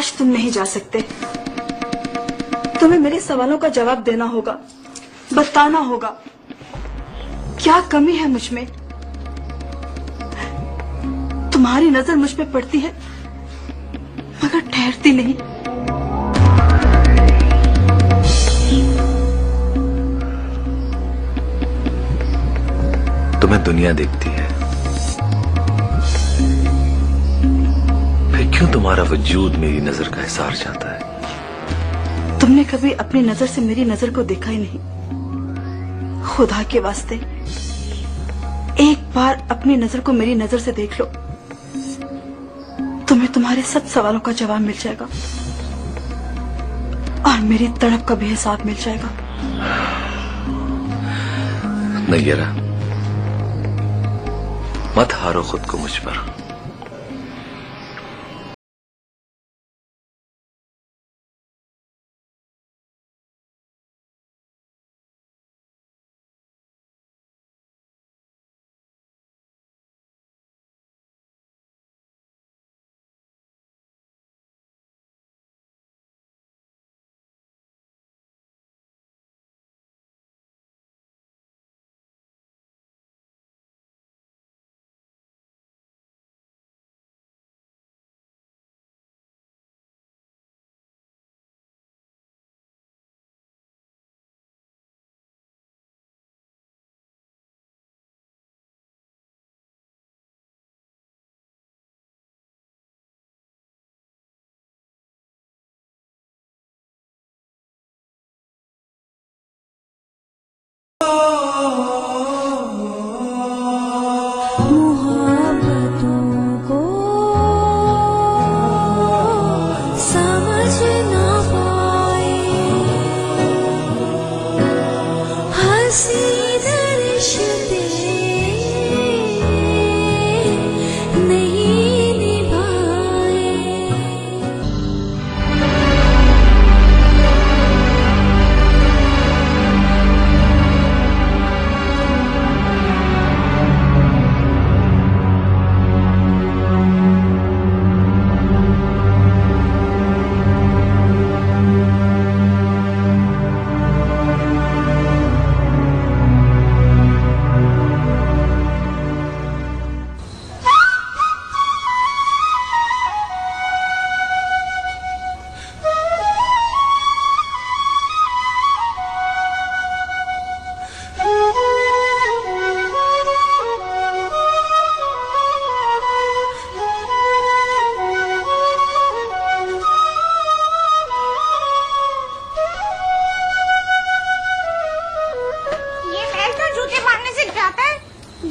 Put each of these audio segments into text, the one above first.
आज तुम नहीं जा सकते। तुम्हें मेरे सवालों का जवाब देना होगा, बताना होगा क्या कमी है मुझ में। तुम्हारी नजर मुझ पे पड़ती है मगर ठहरती नहीं। तुम्हें दुनिया देखती है, फिर क्यों तुम्हारा वजूद मेरी नजर का हिसार चाहता है? तुमने कभी अपनी नजर से मेरी नजर को देखा ही नहीं। खुदा के वास्ते एक बार अपनी नजर को मेरी नजर से देख लो, तुम्हें तुम्हारे सब सवालों का जवाब मिल जाएगा और मेरी तड़प का भी हिसाब मिल जाएगा। नैयरा, मत हारो खुद को मुझ पर।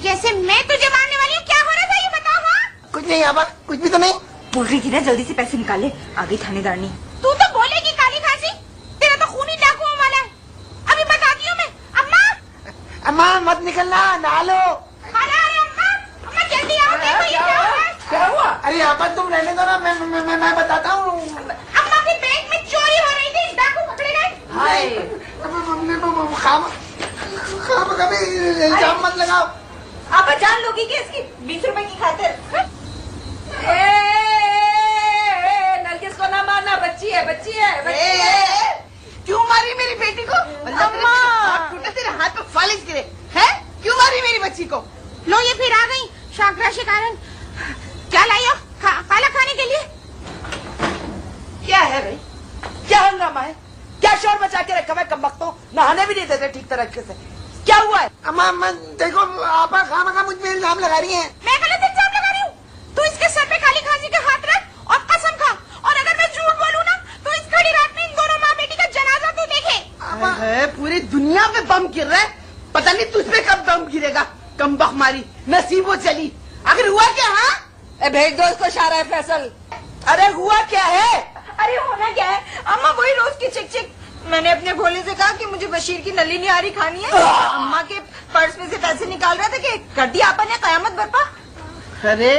जैसे मैं तुझे मारने वाली हूँ। क्या हो रहा था ये बताओ। हाँ कुछ नहीं आबा, कुछ भी तो नहीं। बोल रही थी ना जल्दी से पैसे निकाले, आगे थानेदारनी। तू तो बोलेगी काली खांसी, तेरा तो खून ही डाकुओं वाला है। अभी बताती हूँ मैं। अम्मा अम्मा मत निकलना, नहा लो। अरे अम्मा, अम्मा जल्दी आओ, देखो ये क्या हुआ। क्या हुआ? अरे आबा तुम रहने दो ना, मैं बताता हूँ। अम्मा के बैंक में चोरी हो रही थी, डाकू पकड़े गए। हाय खाम कभी इल्जाम मत लगाओ। आप जान लोगी कि इसकी 20 रुपए की खातिर। नरगिस को ना मारना, बच्ची है, बच्ची है, बच्ची है। क्यों मारी मेरी बेटी को? अम्मा टूटा, तेरे हाथ पे फालिश गिरे हैं? क्यों मारी मेरी बच्ची को? लो ये फिर आ गई शाकरा शिकारन। क्या लाई हो काला खाने के लिए? क्या है भाई, क्या हंगामा है? क्या शोर मचा के रखा है? कम वक्तों नहाने भी नहीं देते ठीक तरीके से। क्या हुआ है? अम्मा देखो, आपा खामखा मुझ पे इल्जाम लगा रही हैं। मैं गलत इल्जाम लगा रही हूँ? तू इसके सर पे काली खांसी का हाथ रख और कसम खा, और अगर मैं झूठ बोलूँ ना तो इस खड़ी रात में इन दोनों माँ बेटी का जनाजा तू देखे। पूरी दुनिया पे बम गिर रहा है, पता नहीं तुझ पे कब बम गिरेगा। कम बख मारी नसीबो चली। आखिर हुआ क्या? हाँ भेज दो इसको शारा फैसल। अरे हुआ क्या है? अरे होना क्या है अम्मा, वही रोज की चिक चिक। मैंने अपने भोले से कहा कि मुझे बशीर की नली निहारी खानी है। अम्मा के पर्स में से पैसे निकाल रहे थे कि कर दिया आपा ने कयामत बरपा। अरे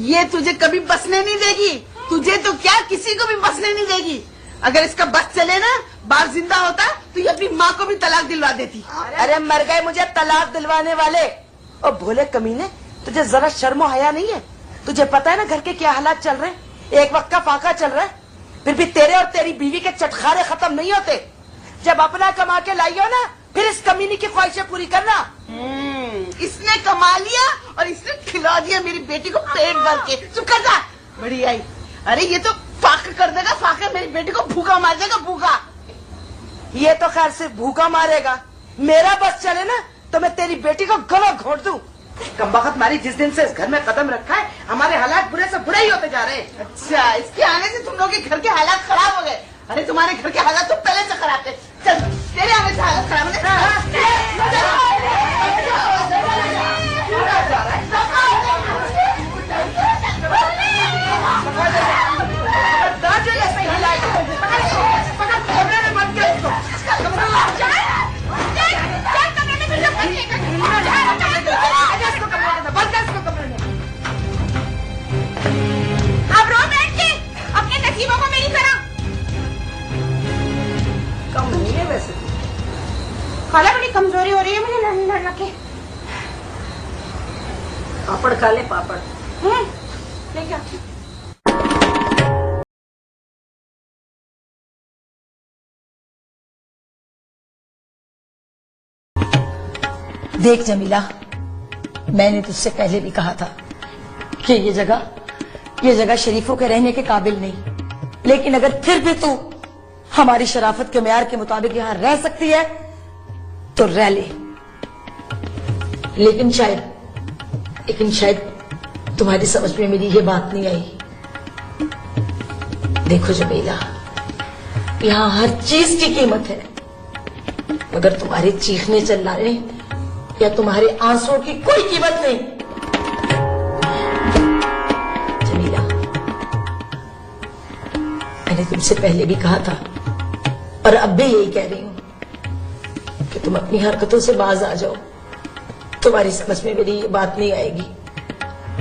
ये तुझे कभी बसने नहीं देगी। तुझे तो क्या, किसी को भी बसने नहीं देगी। अगर इसका बस चले ना, बार जिंदा होता तो ये अपनी माँ को भी तलाक दिलवा देती। अरे मर गए मुझे तलाक दिलवाने वाले। और भोले कमीने, तुझे जरा शर्मो हया नहीं है? तुझे पता है ना घर के क्या हालात चल रहे हैं? एक वक्त का फाका चल रहा है। फिर भी तेरे और तेरी बीवी के चटखारे खत्म नहीं होते। जब अपना कमा के लाई हो ना, फिर इस कमीनी की ख्वाहिशें पूरी करना। इसने कमा लिया और इसने खिला दिया मेरी बेटी को पेट भर के। चुप कर जा। बड़ी आई, अरे ये तो फाक कर देगा, फाका मेरी बेटी को भूखा मार देगा, भूखा। ये तो खैर सिर्फ भूखा मारेगा, मेरा बस चले ना तो मैं तेरी बेटी को गला घोट दूं। कमबख्त मारी, जिस दिन से इस घर में कदम रखा है हमारे हालात बुरे से बुरे ही होते जा रहे हैं। अच्छा, इसके आने से तुम लोग के घर के हालात खराब हो गए। अरे तुम्हारे घर के हालात तो पहले से खराब थे। चल, तेरे आने से हालत खराब अब रो बैठ के अपने नसीबों को मेरी तरह। कम नहीं है वैसे। खाला बड़ी कमजोरी हो रही है मुझे लड़ना के। पापड़ खा ले, पापड़। ले क्या? देख जमीला, मैंने तुझसे पहले भी कहा था कि ये जगह शरीफों के रहने के काबिल नहीं, लेकिन अगर फिर भी तू हमारी शराफत के मेयार के मुताबिक यहां रह सकती है तो रह ले। लेकिन शायद तुम्हारी समझ में मेरी ये बात नहीं आई। देखो जमीला, यहां हर चीज की कीमत है, मगर तुम्हारे चीखने चिल्लाने या तुम्हारे आंसुओं की कोई कीमत नहीं। जमीला, मैंने तुमसे पहले भी कहा था और अब भी यही कह रही हूं कि तुम अपनी हरकतों से बाज आ जाओ। तुम्हारी समझ में मेरी ये बात नहीं आएगी।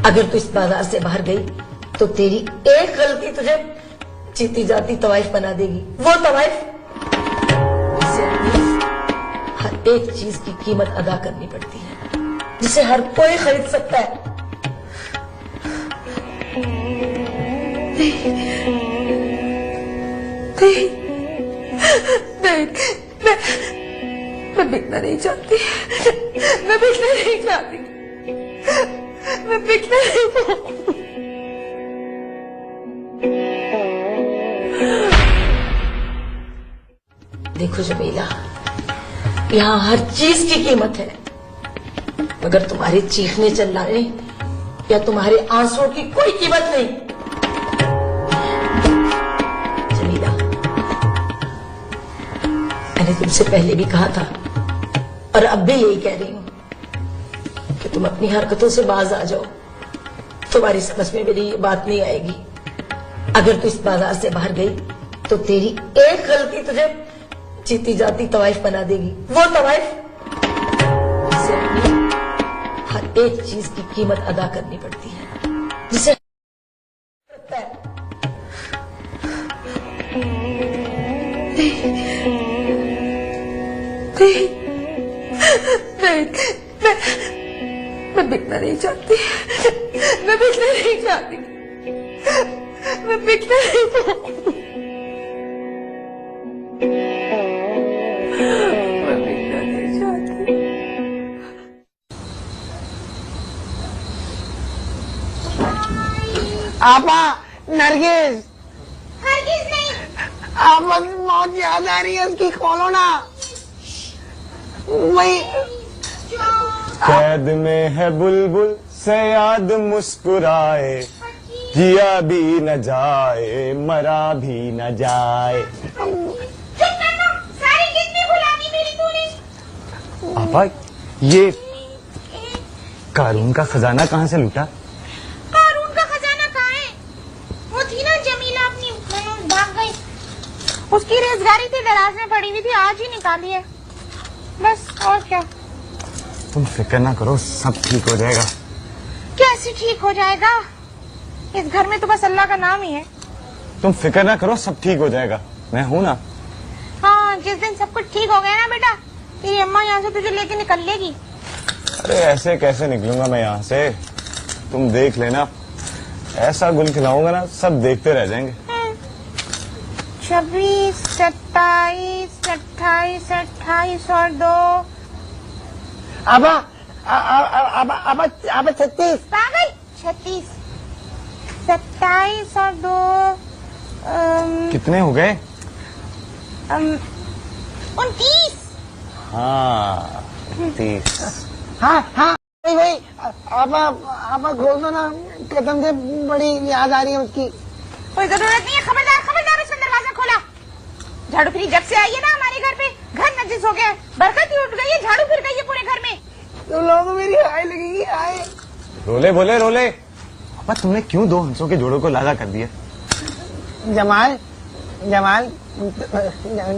अगर तू इस बाजार से बाहर गई तो तेरी एक गलती तुझे जीती जाती तवाइफ बना देगी। वो तवाइफ हर एक चीज की कीमत अदा करनी पड़ती है, जिसे हर कोई खरीद सकता है। मैं बिकना नहीं चाहती, मैं बिकना नहीं चाहती, मैं बिकना नहीं चाहती। देखो जमीला, यहां हर चीज की कीमत है, मगर तुम्हारे चीखने चिल्लाने या तुम्हारे आंसुओं की कोई कीमत नहीं। जमीला, मैंने तुमसे पहले भी कहा था और अब भी यही कह रही हूं कि तुम अपनी हरकतों से बाज आ जाओ। तुम्हारी समझ में मेरी ये बात नहीं आएगी। अगर तू इस बाजार से बाहर गई तो तेरी एक गलती तुझे जीती जाती तवाइफ बना देगी। वो तवाइफ जिसे हर एक चीज की कीमत अदा करनी पड़ती है, जिसे मैं बिकना नहीं चाहती, मैं बिकना नहीं चाहती, मैं बिकना नहीं चाहती। आपा, नरगिस, हरगिज नहीं। आपा की बहुत याद आ रही है, उसकी खोलो ना। वही कैद में है बुलबुल सयाद मुस्कुराए, जिया भी न जाए मरा भी न जाए। चुप करना, सारी कितनी भुला दी मेरी तूने। आपा, ये कारून का खजाना कहाँ से लूटा? कारून का खजाना कहाँ है? वो थी ना जमीला, अपनी भाग गई। उसकी रेजगारी थी, दराज में पड़ी हुई थी, आज ही निकाली है बस। और क्या? तुम फिक्र ना करो, सब ठीक हो जाएगा। कैसे ठीक हो जाएगा? इस घर में तो बस अल्लाह का नाम ही है। तुम फिक्र ना करो, सब ठीक हो जाएगा, मैं हूं ना। हाँ, जिस दिन सब कुछ ठीक हो गया ना बेटा, तेरी अम्मा यहाँ से तुझे लेके निकल लेगी। अरे ऐसे कैसे निकलूंगा मैं यहाँ से? तुम देख लेना, ऐसा गुल खिलाऊंगा ना, सब देखते रह जाएंगे। 26, 27, 28, 28 और 2। अब 36। पागल। 36, 27 और 2। कितने हो गए? 29। हाँ 30। हाँ हाँ वही आप खोल दो ना, कदम से बड़ी याद आ रही है उसकी। कोई जरूरत नहीं है, खबरदार खबरदार उसने दरवाजा खोला। झाड़ू फिरी जब से आई है ना हमारे घर पे, घर नजिस हो गया है, बरकत ही उठ गई है, झाड़ू फिर गई है पूरे घर में। तुम लोगों को मेरी हाय लगेगी, हाय। रोले बोले रोले। पापा तुमने क्यों दो हंसों के जोड़ों को लाला कर दिया? जमाल जमाल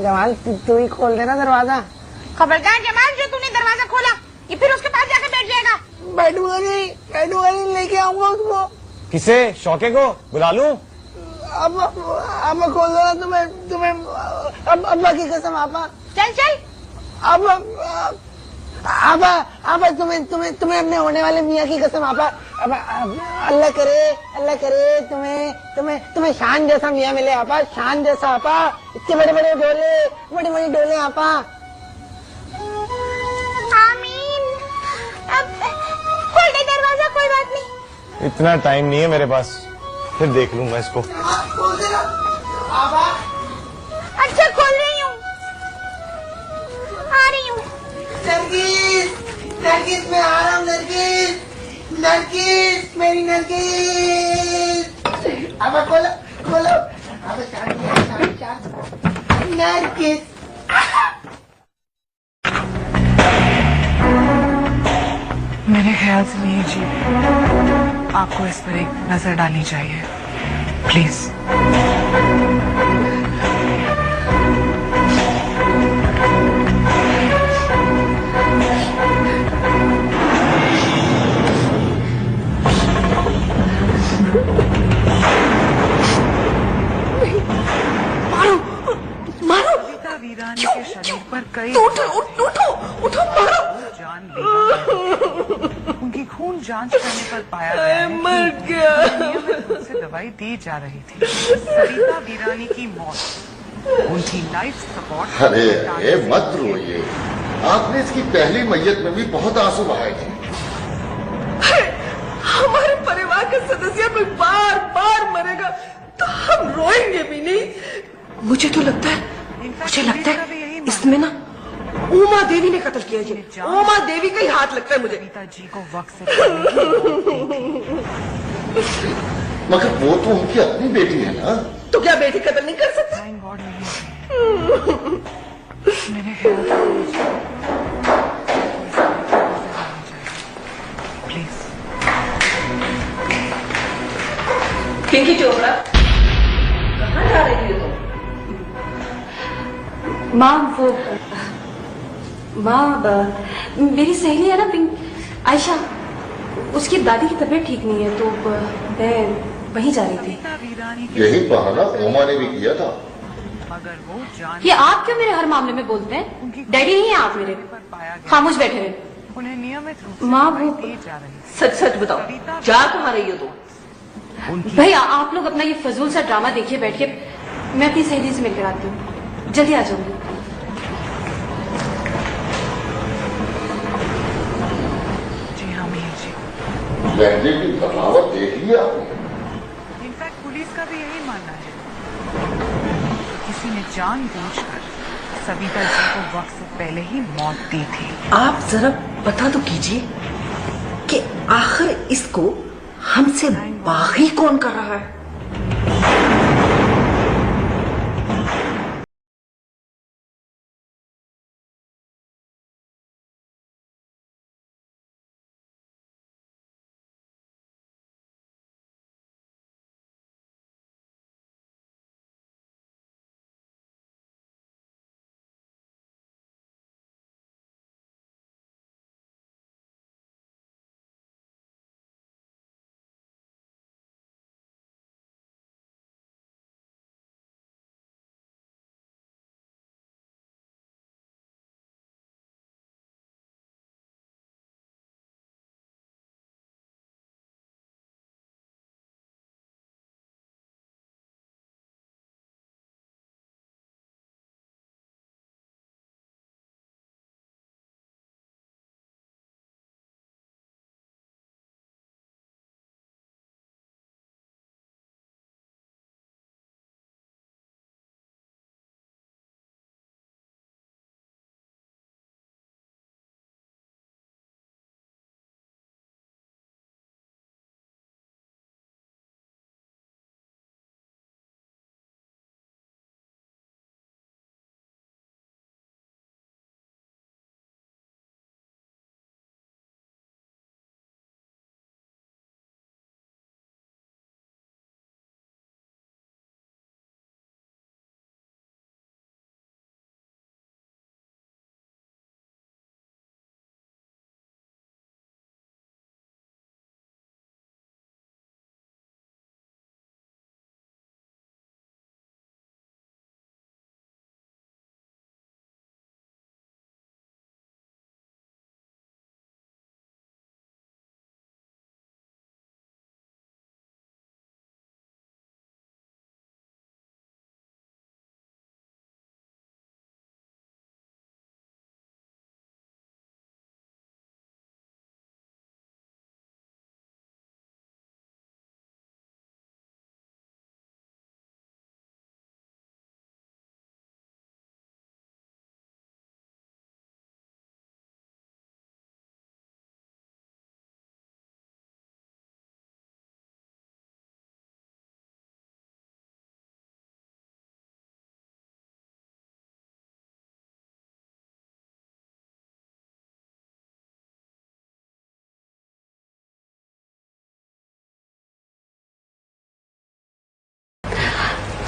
जमाल तू ही खोल देना दरवाजा। खबरदार जमाल, जो तूने दरवाजा खोला ये फिर उसके पास जाकर बैठ जाएगा। बैठूंगा नहीं, लेके आऊंगा उसको। किसे? शौके को बुला लूं? अब खोल दो ना, तुम्हें अब अब्बा की कसम आपा। चल चल। अब तुम्हें अपने होने वाले मियाँ की कसम आपा। अब अल्लाह करे तुम्हें शान जैसा मियाँ मिले आपा, शान जैसा आपा। इतने बड़े बड़े डोले आपा। आमीन। अब खोल दे दरवाजा, कोई बात नहीं। इतना टाइम नहीं है मेरे पास, फिर देख लूंगा इसको। खोल देना आपा। अच्छा खोल रही हूँ, आ रही हूँ। नरगिस मैं आ रहा हूँ। नरगिस मेरी नरगिस। अब खोलो अब शांत नरगिस। मेरे ख्याल से नहीं जी, आपको इस पर एक नजर डालनी चाहिए, प्लीज। मारो वीरानी के शरीर पर कई उठो मारो। जान उनकी खून जांच करने पर पाया गया है मर गया। से दवाई दी जा रही थी। सरिता वीरानी की मौत उनकी लाइफ सपोर्ट। अरे मत रोइए, आपने इसकी पहली मैयत में भी बहुत आंसू बहाए थे। हमारे परिवार का सदस्य कोई बार बार मरेगा तो हम रोएंगे भी नहीं। मुझे लगता है इसमें ना उमा देवी ने कत्ल किया है। उमा देवी का ही हाथ लगता है मुझे। पिताजी को वक्त से मगर वो तो उनकी अपनी बेटी है ना। तो क्या बेटी कत्ल नहीं कर सकती? थैंक गॉड नहीं मेरे ख्याल प्लीज। पिंकी चोपड़ा कहाँ जा रही थी तुम? माँ मेरी सहेली है ना आयशा, उसकी दादी की तबीयत ठीक नहीं है तो मैं वहीं जा रही थी। यही बहाना उमा ने भी किया था। मगर वो जान ये आप क्यों मेरे हर मामले में बोलते हैं? डैडी नहीं है आप मेरे, खामोश बैठे रहे। उन्हें नियमित रूप से माँ दवाई वो दी जा रही थी। सच बताओ, जा कहाँ रही हो तुम? भैया आप लोग अपना ये फजूल सा ड्रामा देखिए बैठ के, मैं अपनी सहेली से मिलकर आती हूँ, जल्दी आ जाऊंगी। जी हाँ मीर जी। लहजे की बगावत देख लिया आपने। इनफैक्ट पुलिस का भी यही मानना है कि किसी ने जानबूझकर सविता जी को वक्त से पहले ही मौत दी थी। आप जरा बता तो कीजिए कि आखिर इसको हमसे बागी कौन कर रहा है?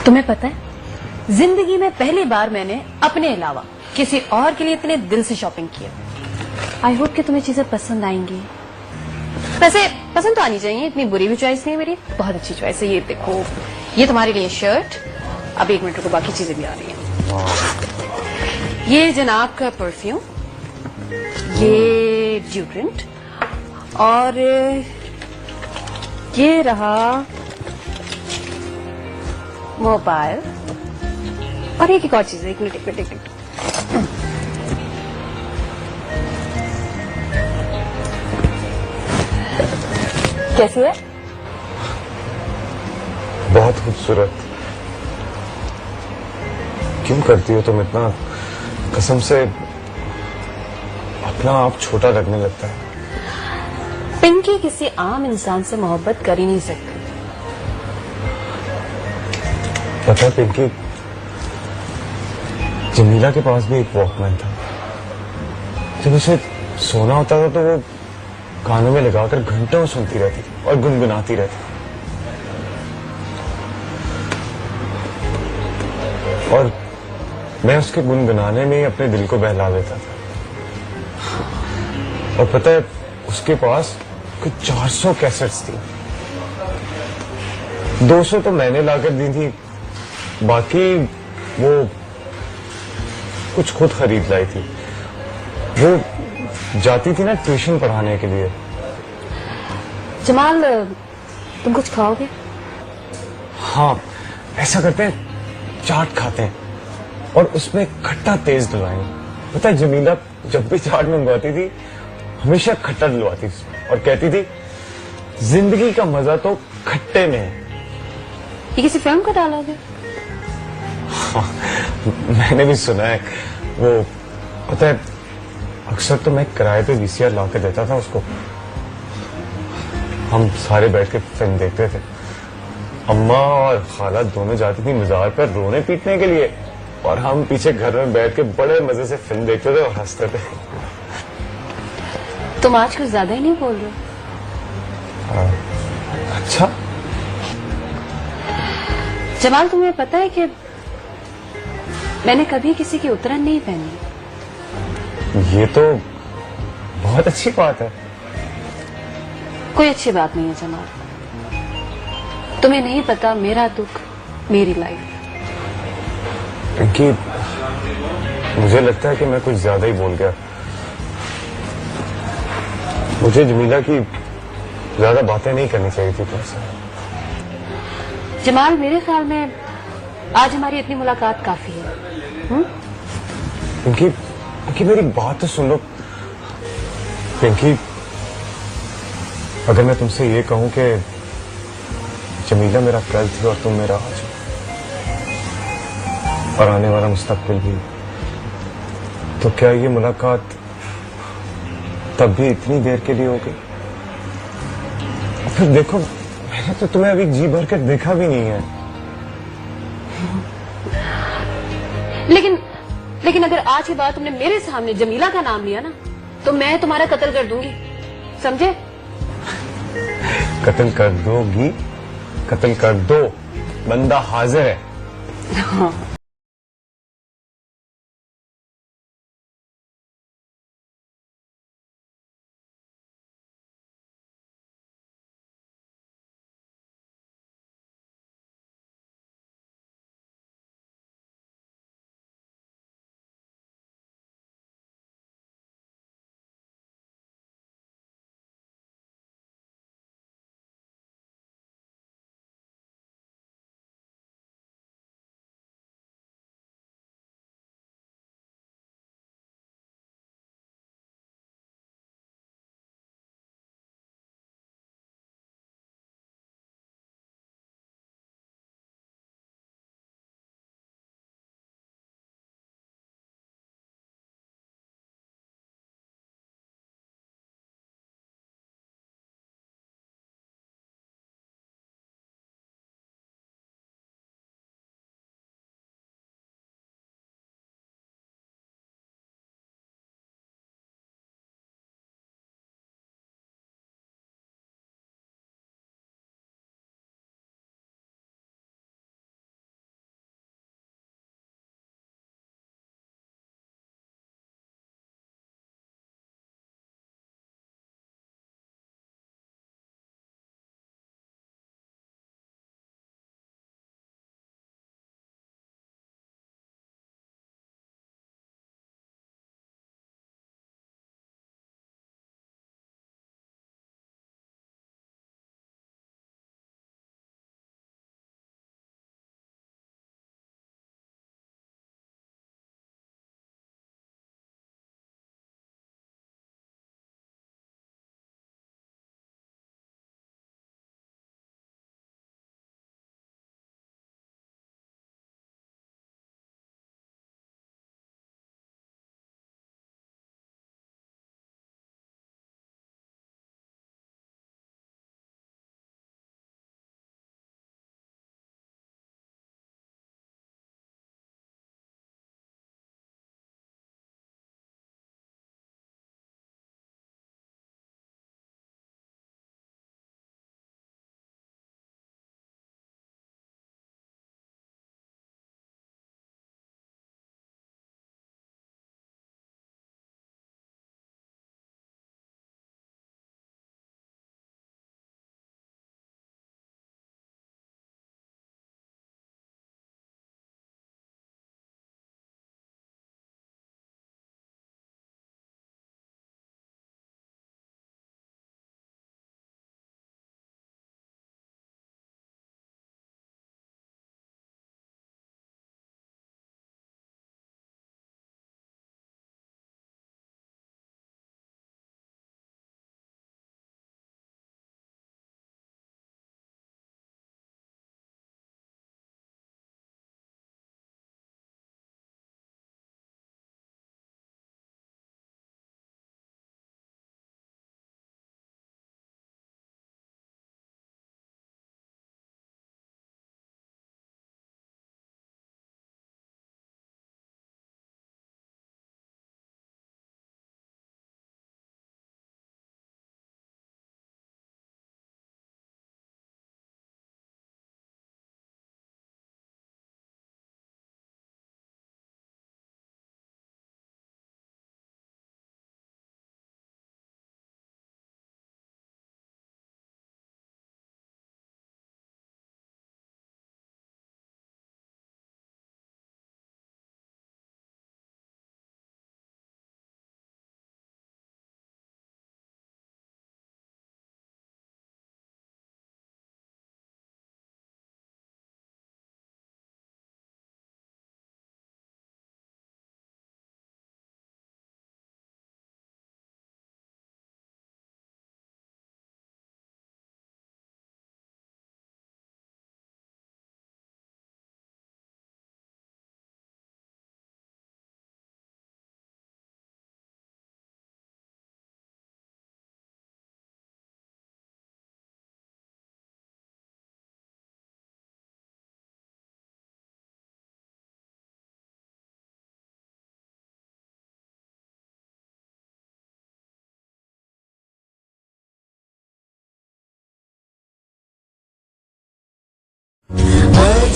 तुम्हें पता है, जिंदगी में पहली बार मैंने अपने अलावा किसी और के लिए इतने दिल से शॉपिंग की। आई होप कि तुम्हें चीजें पसंद आएंगी। वैसे पसंद तो आनी चाहिए, इतनी बुरी भी चॉइस नहीं है मेरी, बहुत अच्छी चॉइस है। ये देखो, ये तुम्हारे लिए शर्ट। अब 1 मिनट रुको, बाकी चीजें भी आ रही हैं। ये जनाब का परफ्यूम, ये ड्यूड्रेंट, और ये रहा मोबाइल, और एक और चीज है। एक मिनट। कैसी है? बहुत खूबसूरत। क्यों करती हो तुम इतना? कसम से अपना आप छोटा लगने लगता है। पिंकी किसी आम इंसान से मोहब्बत कर ही नहीं सकती। पता है पिंकी, जमीला के पास भी एक वॉकमैन था। जब उसे सोना होता था तो वो कानों में लगाकर घंटों सुनती रहती थी और गुनगुनाती रहती थी। और मैं उसके गुनगुनाने में ही अपने दिल को बहला देता था। और पता है, उसके पास कुछ 400 कैसेट्स थी। 200 तो मैंने लाकर दी थी, बाकी वो कुछ खुद खरीद लाई थी। वो जाती थी ना ट्यूशन पढ़ाने के लिए। जमाल, तुम कुछ खाओगे? हाँ, ऐसा करते हैं, चाट खाते हैं और उसमें खट्टा तेज डलवाएंगे। पता है, जमीला जब भी चाट मंगवाती थी हमेशा खट्टा डलवाती थी और कहती थी जिंदगी का मजा तो खट्टे में है। ये किसी फिल्म का डायलॉग है? हाँ, मैंने भी सुना है वो। पता है, अक्सर तो मैं किराए पे वीसीआर ला के देता था उसको। हम सारे बैठ के फिल्म देखते थे। अम्मा और खाला दोनों जाती थी मजार पर रोने पीटने के लिए, और हम पीछे घर में बैठ के बड़े मजे से फिल्म देखते थे और हंसते थे। तुम आज कुछ ज्यादा ही नहीं बोल रहे। अच्छा जमाल, तुम्हें पता है कि मैंने कभी किसी की उतरन नहीं पहनी। ये तो बहुत अच्छी बात है। कोई अच्छी बात नहीं है जमाल। तुम्हें नहीं पता मेरा दुख, मेरी लाइफ। क्योंकि मुझे लगता है कि मैं कुछ ज्यादा ही बोल गया। मुझे जमीला की ज्यादा बातें नहीं करनी चाहिए थी तुमसे। जमाल, मेरे ख्याल में आज हमारी इतनी मुलाकात काफी है। पिंकी, मेरी बात तो सुन लो। पिंकी, अगर मैं तुमसे ये कहूं कि जमीला मेरा कल थी और तुम मेरा आज, और आने वाला मुस्तकबिल भी, तो क्या ये मुलाकात तब भी इतनी देर के लिए होगी? फिर देखो, मैंने तो तुम्हें अभी जी भर कर देखा भी नहीं है। लेकिन अगर आज के बाद तुमने मेरे सामने जमीला का नाम लिया ना, तो मैं तुम्हारा कत्ल कर दूंगी, समझे? कत्ल कर दोगी? कत्ल कर दो, बंदा हाजिर है। हाँ।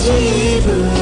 अजीब